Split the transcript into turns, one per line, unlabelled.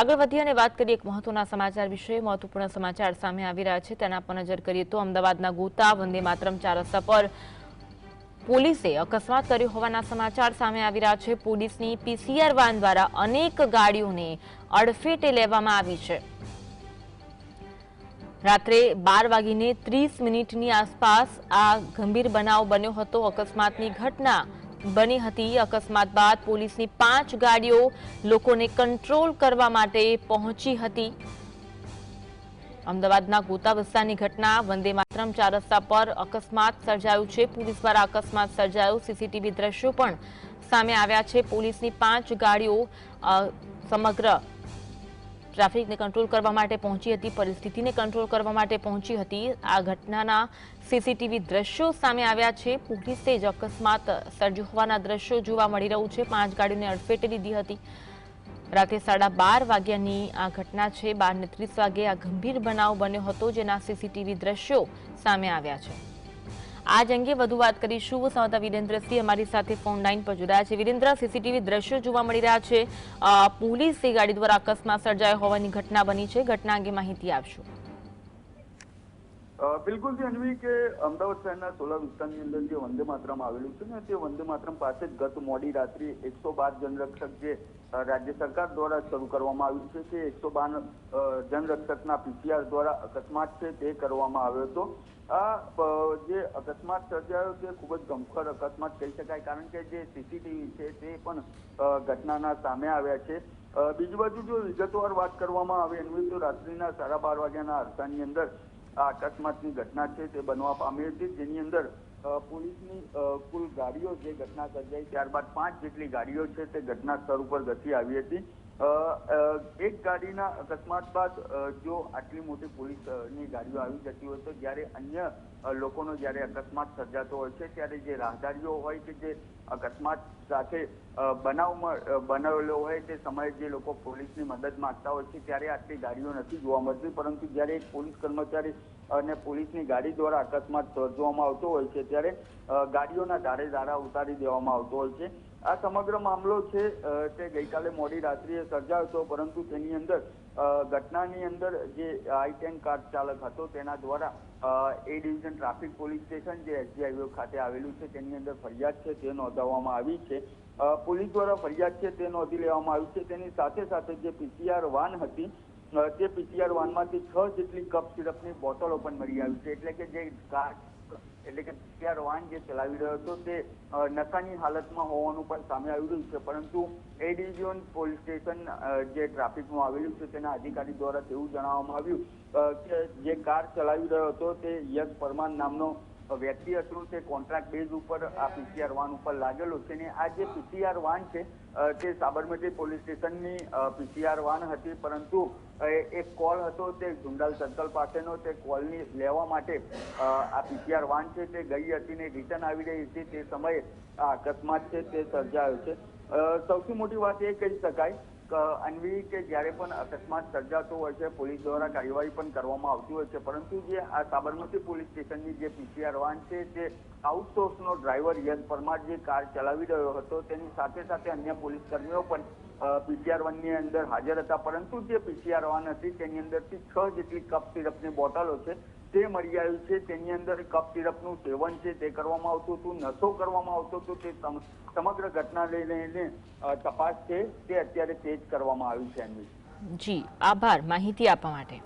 આગળ વધી અને વાત કરીએ એક મહત્વના સમાચાર વિશે। મહત્વપૂર્ણ સમાચાર સામે આવી રહ્યા છે તેના પર નજર કરીએ તો અમદાવાદના ગોતા વંદે માતરમ 4 રસ્તા પર પોલીસે અકસ્માત કર્યો હોવાના સમાચાર સામે આવી રહ્યા છે। પોલીસની પીસીઆર વાન દ્વારા અનેક ગાડીઓને અડફેટે લેવામાં આવી છે। રાત્રે 12:30ની આસપાસ આ ગંભીર બનાવ બન્યો હતો। અકસ્માતની ઘટના બની હતી। અકસ્માત બાદ પોલીસની 5 ગાડીઓ લોકોને કંટ્રોલ કરવા માટે પહોંચી હતી। અમદાવાદના ગોતા વિસ્તારની ઘટના વંદે માતરમ 4 રસ્તા પર અકસ્માત સર્જાયું છે। પોલીસ દ્વારા અકસ્માત સર્જાયો સીસીટીવી દ્રશ્યો પણ સામે આવ્યા છે। પોલીસની 5 ગાડીઓ સમગ્ર ટ્રાફિકને કંટ્રોલ કરવા માટે પહોંચી હતી, પરિસ્થિતિને કંટ્રોલ કરવા માટે પહોંચી હતી। આ ઘટનાના સીસીટીવી દ્રશ્યો સામે આવ્યા છે। પોલીસે જ અકસ્માત સર્જ્યો હોવાના દ્રશ્યો જોવા મળી રહ્યું છે। 5 ગાડીઓને અડફેટે લીધી હતી। રાતે 12:30 વાગ્યાની આ ઘટના છે। 12:30 વાગે આ ગંભીર બનાવ બન્યો હતો, જેના સીસીટીવી દ્રશ્યો સામે આવ્યા છે। આજ અંગે વધુ વાત કરીશું। સંવાદદાતા વિરેન્દ્રસિંહ અમારી સાથે ફોન લાઈન પર જોડાયા છે। વિરેન્દ્ર, સીસીટીવી દ્રશ્યો જોવા મળી રહ્યા છે। પોલીસે ગાડી દ્વારા અકસ્માત સર્જાયો હોવાની ઘટના બની છે, ઘટના અંગે માહિતી આપશો।
બિલકુલ થી અન્વી કે અમદાવાદ શહેરના સોલા વિસ્તારની અંદર જે વંદે માતરમ આવેલું છે ને, તે વંદે માતરમ પાસે જ ગત મોડી રાત્રે 112 જનરક્ષક જે રાજ્ય સરકાર દ્વારા શરૂ કરવામાં આવ્યું છે, તે 112 જનરક્ષકના પીસીઆર દ્વારા અકસ્માત છે તે કરવામાં આવ્યો હતો। આ જે અકસ્માત સર્જાયો તે ખૂબ જ ગમખર અકસ્માત કહી શકાય, કારણ કે જે સીસીટીવી છે તે પણ ઘટનાના સામે આવ્યા છે। બીજી બાજુ જો વિગતવાર વાત કરવામાં આવે અન્વી, તો રાત્રિના 12:30 વાગ્યાના અરસાની અંદર આ અકસ્માતની ઘટના છે તે બનવા પામી હતી, જેની અંદર પોલીસની કુલ ગાડીઓ જે ઘટના સર્જાઈ ત્યારબાદ 5 જેટલી ગાડીઓ છે તે ઘટના સ્થળ ઉપર ધસી આવી હતી। એક ગાડીના અકસ્માત બાદ જો આટલી મોટી પોલીસની ગાડીઓ આવી જતી હોય તો જ્યારે અન્ય લોકોનો જ્યારે અકસ્માત સર્જાતો હોય છે ત્યારે જે રાહદારીઓ હોય કે જે અકસ્માત સાથે બનાવેલો હોય તે સમયે જે લોકો પોલીસની મદદ માંગતા હોય છે ત્યારે આટલી ગાડીઓ નથી જોવા મળતી, પરંતુ જ્યારે એક પોલીસ કર્મચારી અને પોલીસની ગાડી દ્વારા અકસ્માત સર્જવામાં આવતો હોય છે ત્યારે ગાડીઓના ધારે ઉતારી દેવામાં આવતો હોય છે। આ સમગ્ર મામલો છે તે ગઈકાલે મોડી રાત્રિએ સર્જાયો હતો, પરંતુ તેની અંદર ઘટનાની અંદર જે i10 કાર ચાલક હતો તેના દ્વારા એ ડિવિઝન ટ્રાફિક પોલીસ સ્ટેશન જે એસજી હાઈવે ખાતે આવેલું છે તેની અંદર ફરિયાદ છે તે નોંધાવવામાં આવી છે। પોલીસ દ્વારા ફરિયાદ છે તે નોંધી લેવામાં આવી છે। તેની સાથે સાથે જે પીસીઆર વાન હતી તે પીસીઆર વાનમાંથી 6 જેટલી કપ સિરપની બોટલો પણ મળી આવી છે, એટલે કે જે કાર એટલે કે પીસીઆર વાન જે ચલાવી રહ્યો હતો તે નશાની હાલતમાં હોવાનું પણ સામે આવી રહ્યું છે, પરંતુ એ ડિવિઝન પોલીસ સ્ટેશન જે ટ્રાફિકમાં આવેલું છે તેના અધિકારી દ્વારા તેવું જણાવવામાં આવ્યું કે જે કાર ચલાવી રહ્યો હતો તે યશ પરમાર નામનો વ્યક્તિ હતો, તે કોન્ટ્રાક્ટ બેઝ ઉપર આ પીસીઆર વાન ઉપર લાગેલો છે। અને આ જે પીસીઆર વાન છે તે સાબરમતી પોલીસ સ્ટેશનની પીસીઆર વાન હતી, પરંતુ એક કોલ હતો તે ઝુંડાલ સર્કલ પાસેનો, તે કોલની લેવા માટે આ પીસીઆર વાન છે તે ગઈ હતી ને રિટર્ન આવી રહી હતી, તે સમયે આ અકસ્માત છે તે સર્જાયો છે। સૌથી મોટી વાત એ કહી શકાય અન્વી કે જ્યારે પણ અકસ્માત સર્જાતો હોય છે પોલીસ દ્વારા કાર્યવાહી પણ કરવામાં આવતી હોય છે, પરંતુ જે આ સાબરમતી પોલીસ સ્ટેશનની જે પીસીઆર વાન છે તે આઉટસોર્સનો ડ્રાઈવર યશ પરમાર જે કાર ચલાવી રહ્યો હતો તેની સાથે સાથે અન્ય પોલીસ કર્મીઓ પણ પીસીઆર વાનની અંદર હાજર હતા, પરંતુ જે પીસીઆર વાન હતી તેની અંદરથી 6 જેટલી કપ સિરપની બોટલો છે તે મળી આવ્યું છે। તેની અંદર કપ સિરપનું સેવન છે તે કરવામાં આવતું હતું, નશો કરવામાં આવતો હતો, તે સમગ્ર ઘટના લઈને તપાસ છે તે અત્યારે તેજ કરવામાં આવી છે।
જી, આભાર માહિતી આપવા માટે।